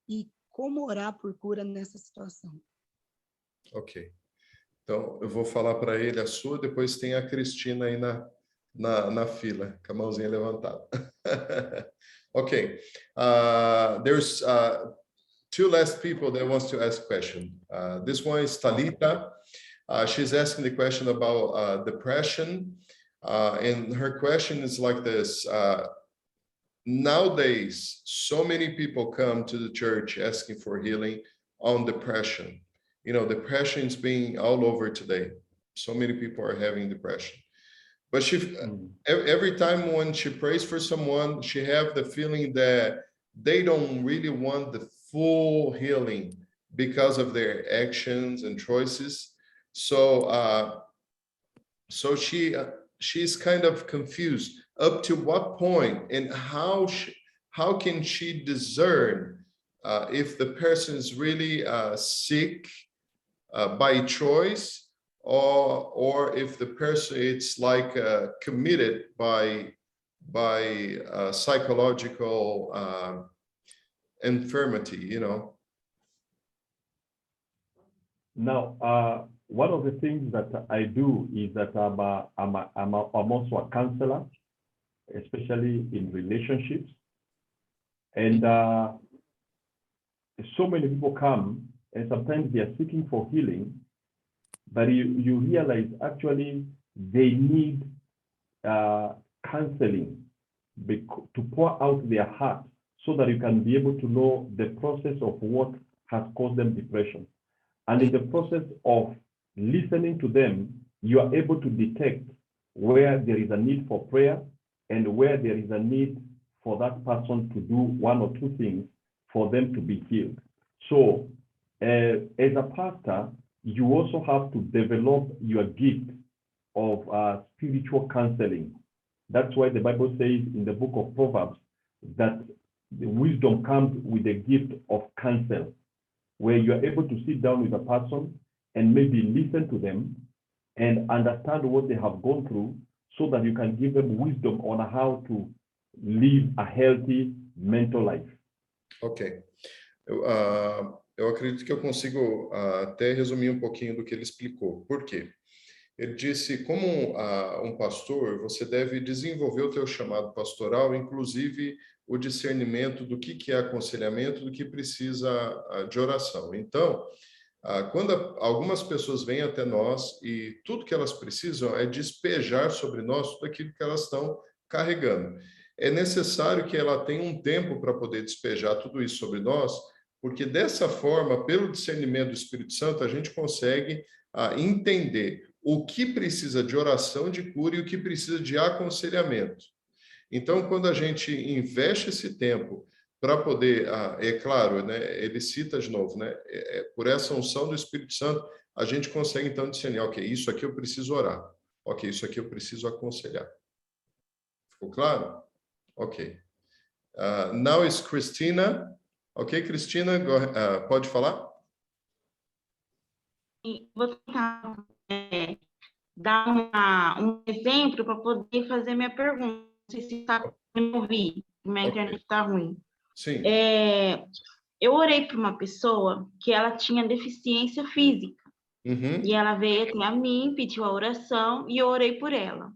Speaker 5: e como orar por cura nessa situação?
Speaker 1: Ok. Então, eu vou falar para ele a sua, depois tem a Cristina aí na fila, com a mãozinha levantada. Ok. There's two last people that wants to ask question. This one is Thalita. She's asking the question about depression. And her question is like this. Nowadays, so many people come to the church asking for healing on depression. You know, depression is being all over today. So many people are having depression. But every time when she prays for someone, she have the feeling that they don't really want the full healing because of their actions and choices. So she she's kind of confused. Up to what point, and how can she discern if the person is really sick by choice, or if the person it's like committed by psychological infirmity, you know?
Speaker 2: Now, one of the things that I do is that I'm also a counselor, especially in relationships. And so many people come, and sometimes they are seeking for healing, but you realize actually they need counseling to pour out their heart, so that you can be able to know the process of what has caused them depression. And in the process of listening to them, you are able to detect where there is a need for prayer and where there is a need for that person to do one or two things for them to be healed. So as a pastor, you also have to develop your gift of spiritual counseling. That's why the Bible says in the book of Proverbs that the wisdom comes with the gift of counsel, where you are able to sit down with a person and maybe listen to them and understand what they have gone through, so that you can give them wisdom on how to live a healthy mental life.
Speaker 1: Ok. Eu acredito que eu consigo até resumir um pouquinho do que ele explicou. Por quê? Ele disse, como um pastor, você deve desenvolver o teu chamado pastoral, inclusive o discernimento do que é aconselhamento, do que precisa de oração. Então, quando algumas pessoas vêm até nós e tudo que elas precisam é despejar sobre nós tudo aquilo que elas estão carregando. É necessário que ela tenha um tempo para poder despejar tudo isso sobre nós, porque dessa forma, pelo discernimento do Espírito Santo, a gente consegue entender o que precisa de oração de cura e o que precisa de aconselhamento. Então, quando a gente investe esse tempo para poder, é claro, né, ele cita de novo, né, por essa unção do Espírito Santo, a gente consegue então discernir, ok, isso aqui eu preciso orar, ok, isso aqui eu preciso aconselhar. Ficou claro? Ok. Now is Cristina. Ok, Cristina, pode falar?
Speaker 6: Vou tentar dar um exemplo para poder fazer minha pergunta. Não sei se está me ouvir, minha internet está ruim.
Speaker 1: Sim.
Speaker 6: Eu orei para uma pessoa que ela tinha deficiência física.
Speaker 1: Uhum.
Speaker 6: E ela veio até a mim, pediu a oração e eu orei por ela.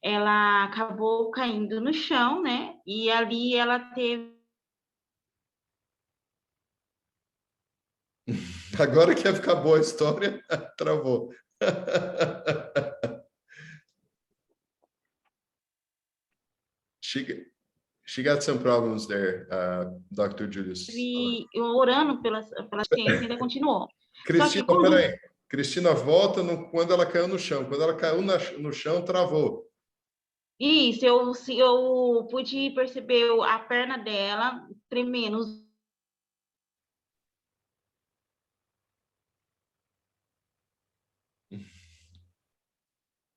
Speaker 6: Ela acabou caindo no chão, né? E ali ela teve...
Speaker 1: Agora que ia ficar boa a história, travou. She got some problems there, Dr. Julius.
Speaker 6: E orando pela ciência, ainda continuou.
Speaker 1: Cristina, peraí. Cristina, volta quando ela caiu no chão. Quando ela caiu no chão, travou.
Speaker 6: Isso, eu pude perceber a perna dela tremendo.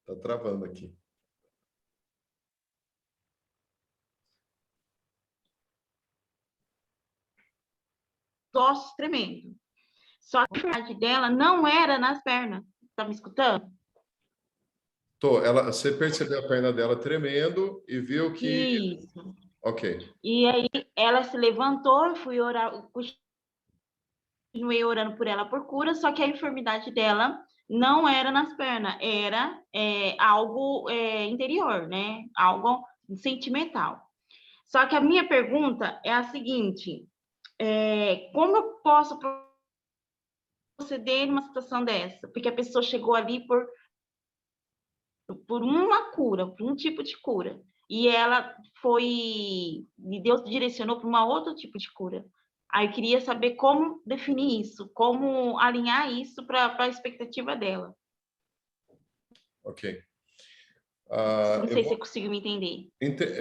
Speaker 1: Tá travando aqui.
Speaker 6: Os ossos tremendo. Só que a enfermidade dela não era nas pernas. Tá me escutando?
Speaker 1: Tô. Você percebeu a perna dela tremendo e viu que...
Speaker 6: Isso.
Speaker 1: Ok.
Speaker 6: E aí ela se levantou, eu fui orar, continuei orando por ela por cura, só que a enfermidade dela não era nas pernas, era algo interior, né? Algo sentimental. Só que a minha pergunta é a seguinte: como eu posso proceder numa situação dessa? Porque a pessoa chegou ali por uma cura, por um tipo de cura, e ela e Deus direcionou para um outro tipo de cura. Aí eu queria saber como definir isso, como alinhar isso para a expectativa dela.
Speaker 1: Ok.
Speaker 6: Não sei se você conseguiu me entender.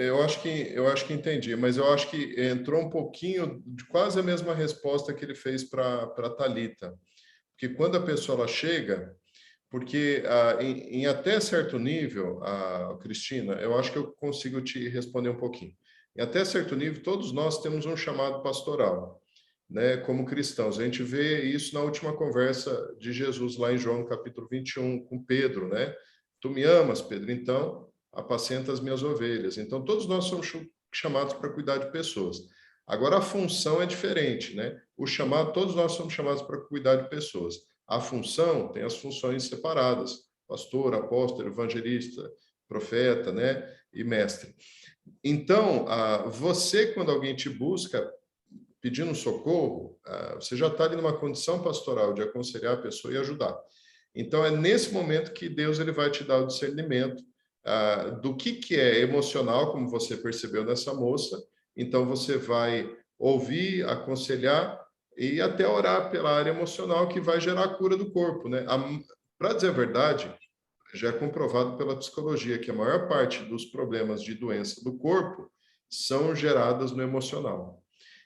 Speaker 1: Eu acho que entendi, mas eu acho que entrou um pouquinho de quase a mesma resposta que ele fez para Thalita. Porque quando a pessoa ela chega, Porque em até certo nível, Cristina, eu acho que eu consigo te responder um pouquinho. Em até certo nível, todos nós temos um chamado pastoral, né, como cristãos. A gente vê isso na última conversa de Jesus lá em João capítulo 21 com Pedro, né? Tu me amas, Pedro, então apacenta as minhas ovelhas. Então todos nós somos chamados para cuidar de pessoas. Agora a função é diferente, né? O chamado, todos nós somos chamados para cuidar de pessoas. A função tem as funções separadas: pastor, apóstolo, evangelista, profeta, né, e mestre. Então, você, quando alguém te busca pedindo socorro, você já está ali numa condição pastoral de aconselhar a pessoa e ajudar. Então, é nesse momento que Deus ele vai te dar o discernimento do que é emocional, como você percebeu nessa moça. Então, você vai ouvir, aconselhar e até orar pela área emocional, que vai gerar a cura do corpo, né? Para dizer a verdade, já é comprovado pela psicologia que a maior parte dos problemas de doença do corpo são geradas no emocional.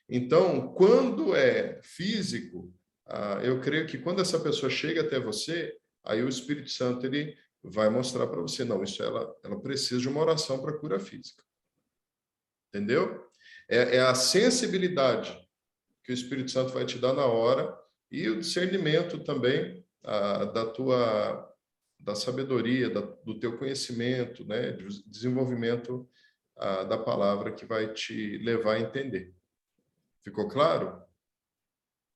Speaker 1: Então, quando é físico, eu creio que quando essa pessoa chega até você, aí o Espírito Santo ele vai mostrar para você, não, isso ela precisa de uma oração para cura física. Entendeu? É a sensibilidade que o Espírito Santo vai te dar na hora e o discernimento também da sabedoria, do teu conhecimento, né, do desenvolvimento da palavra que vai te levar a entender. Ficou claro?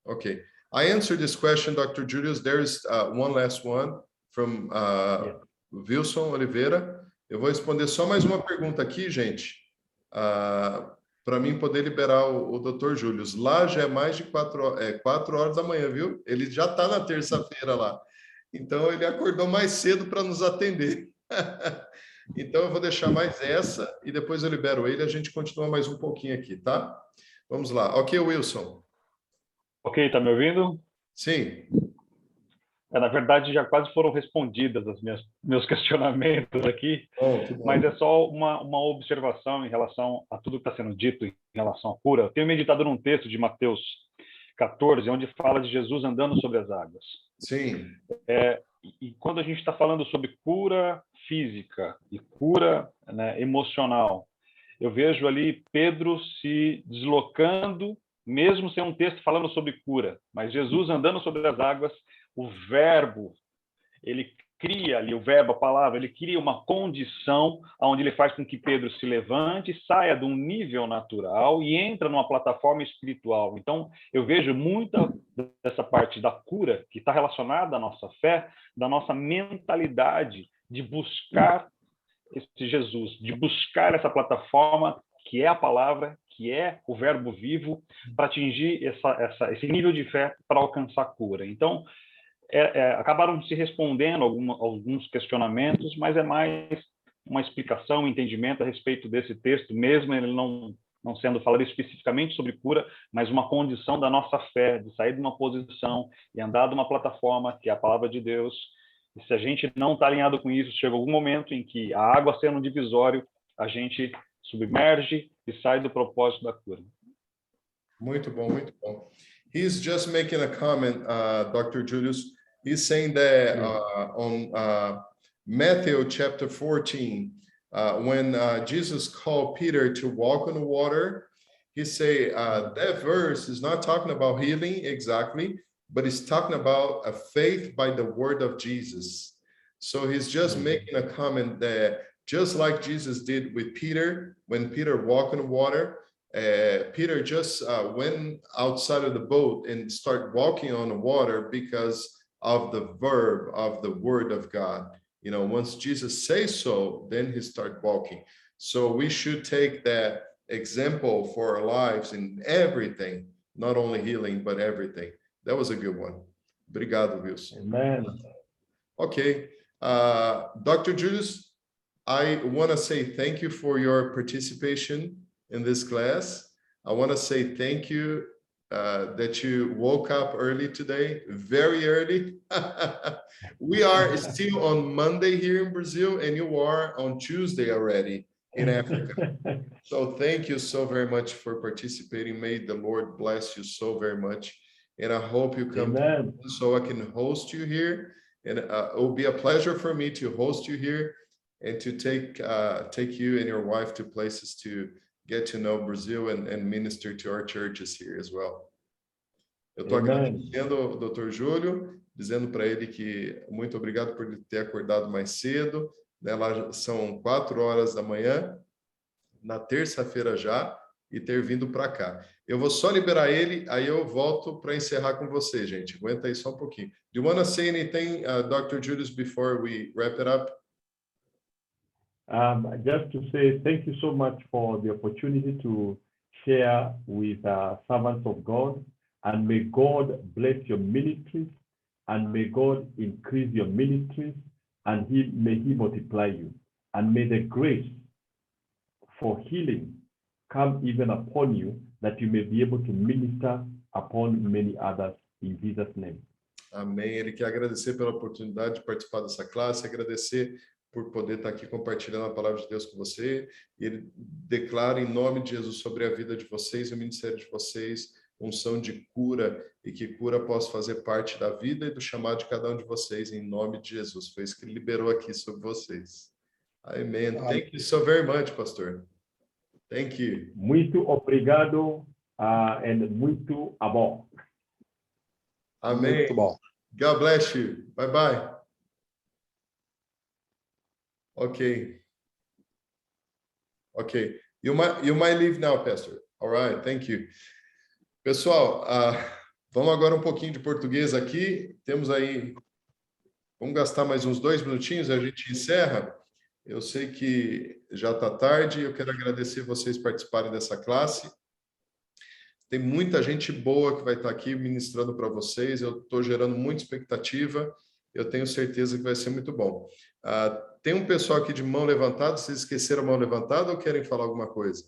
Speaker 1: Okay. I answered this question, Dr. Julius. There is one last one from Wilson Oliveira. Eu vou responder só mais uma pergunta aqui, gente, para mim poder liberar o Dr. Julius. Lá já é mais de 4 horas da manhã, viu? Ele já está na terça-feira lá. Então, ele acordou mais cedo para nos atender. Então, eu vou deixar mais essa e depois eu libero ele. A gente continua mais um pouquinho aqui, tá? Vamos lá. Ok, Wilson?
Speaker 7: Ok, tá me ouvindo?
Speaker 1: Sim.
Speaker 7: Na verdade, já quase foram respondidas os meus questionamentos aqui,
Speaker 1: Bom.
Speaker 7: mas é só uma observação em relação a tudo que está sendo dito em relação à cura. Eu tenho meditado num texto de Mateus 14, onde fala de Jesus andando sobre as águas.
Speaker 1: Sim.
Speaker 7: E quando a gente está falando sobre cura física e cura, né, emocional, eu vejo ali Pedro se deslocando, mesmo sem um texto falando sobre cura, mas Jesus andando sobre as águas, o verbo, ele cria ali, o verbo, a palavra, ele cria uma condição onde ele faz com que Pedro se levante, saia de um nível natural e entra numa plataforma espiritual. Então, eu vejo muita dessa parte da cura que está relacionada à nossa fé, da nossa mentalidade de buscar esse Jesus, de buscar essa plataforma que é a palavra, que é o verbo vivo, para atingir esse nível de fé para alcançar cura. Então, acabaram se respondendo alguns questionamentos, mas é mais uma explicação, um entendimento a respeito desse texto, mesmo ele não sendo falado especificamente sobre cura, mas uma condição da nossa fé, de sair de uma posição e andar de uma plataforma que é a palavra de Deus. E se a gente não está alinhado com isso, chega algum momento em que a água sendo um divisório, a gente submerge e sai do propósito da cura.
Speaker 1: Muito bom, muito bom. He's just making a comment, Dr. Julius. He's saying that on Matthew chapter 14, when Jesus called Peter to walk on the water, he say that verse is not talking about healing exactly, but it's talking about a faith by the word of Jesus. So he's just making a comment that just like Jesus did with Peter, when Peter walked on the water, Peter just went outside of the boat and started walking on the water because of the verb of the word of God. You know, once Jesus says so, then he started walking. So we should take that example for our lives in everything, not only healing, but everything. That was a good one. Obrigado, Wilson.
Speaker 2: Amen.
Speaker 1: Okay. Dr. Julius, I want to say thank you for your participation in this class. I want to say thank you that you woke up early today, very early. We are still on Monday here in Brazil, and you are on Tuesday already in Africa. So thank you so very much for participating. May the Lord bless you so very much. And I hope you come so I can host you here And it will be a pleasure for me to host you here and to take you and your wife to places to get to know Brazil and minister to our churches here as well. Eu estou agradecendo ao Dr. Júlio, dizendo para ele que muito obrigado por ele ter acordado mais cedo, né? Lá são 4 horas da manhã, na terça-feira já, e ter vindo para cá. Eu vou só liberar ele, aí eu volto para encerrar com você, gente. Aguenta aí só um pouquinho. Do you want to say anything, Dr. Julius, before we wrap it up?
Speaker 2: Just to say thank you so much for the opportunity to share with servants of God, and may God bless your ministries, and may God increase your ministries, and may He multiply you, and may the grace for healing come even upon you, that you may be able to minister upon many others in Jesus' name.
Speaker 1: Amém. Ele quer agradecer pela oportunidade de participar dessa classe, agradecer por poder estar aqui compartilhando a palavra de Deus com você. E ele declara em nome de Jesus sobre a vida de vocês e o ministério de vocês, unção de cura, e que cura possa fazer parte da vida e do chamado de cada um de vocês, em nome de Jesus. Foi isso que ele liberou aqui sobre vocês. Amém. Thank you so very much, pastor. Thank you.
Speaker 2: Muito obrigado and muito bom.
Speaker 1: Amém.
Speaker 8: Muito bom.
Speaker 1: God bless you. Bye bye. Okay. Okay. You might leave now, pastor. All right. Thank you. Pessoal, vamos agora um pouquinho de português aqui. Temos aí, vamos gastar mais uns 2 minutinhos e a gente encerra. Eu sei que já está tarde, eu quero agradecer vocês participarem dessa classe. Tem muita gente boa que vai estar aqui ministrando para vocês, eu estou gerando muita expectativa, eu tenho certeza que vai ser muito bom. Tem um pessoal aqui de mão levantada, vocês esqueceram a mão levantada ou querem falar alguma coisa?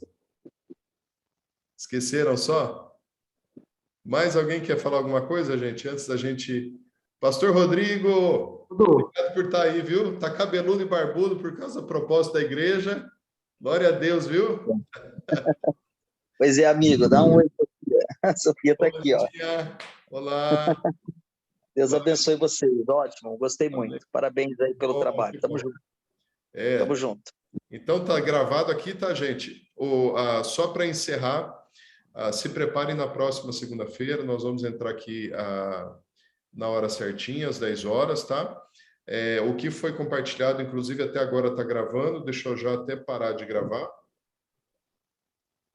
Speaker 1: Esqueceram só? Mais alguém quer falar alguma coisa, gente? Antes da gente... Pastor Rodrigo, obrigado por estar aí, viu? Está cabeludo e barbudo por causa da proposta da igreja. Glória a Deus, viu?
Speaker 8: Pois é, amigo, dá um oi, Sofia. A Sofia está aqui, ó.
Speaker 1: Olá.
Speaker 8: Deus abençoe vocês. Ótimo, gostei muito. Parabéns aí pelo trabalho. Tamo junto. Tamo junto.
Speaker 1: Então tá gravado aqui, tá, gente? Só para encerrar, se preparem na próxima segunda-feira, nós vamos entrar aqui na hora certinha, às 10 horas, tá? O que foi compartilhado, inclusive até agora está gravando, deixa eu já até parar de gravar.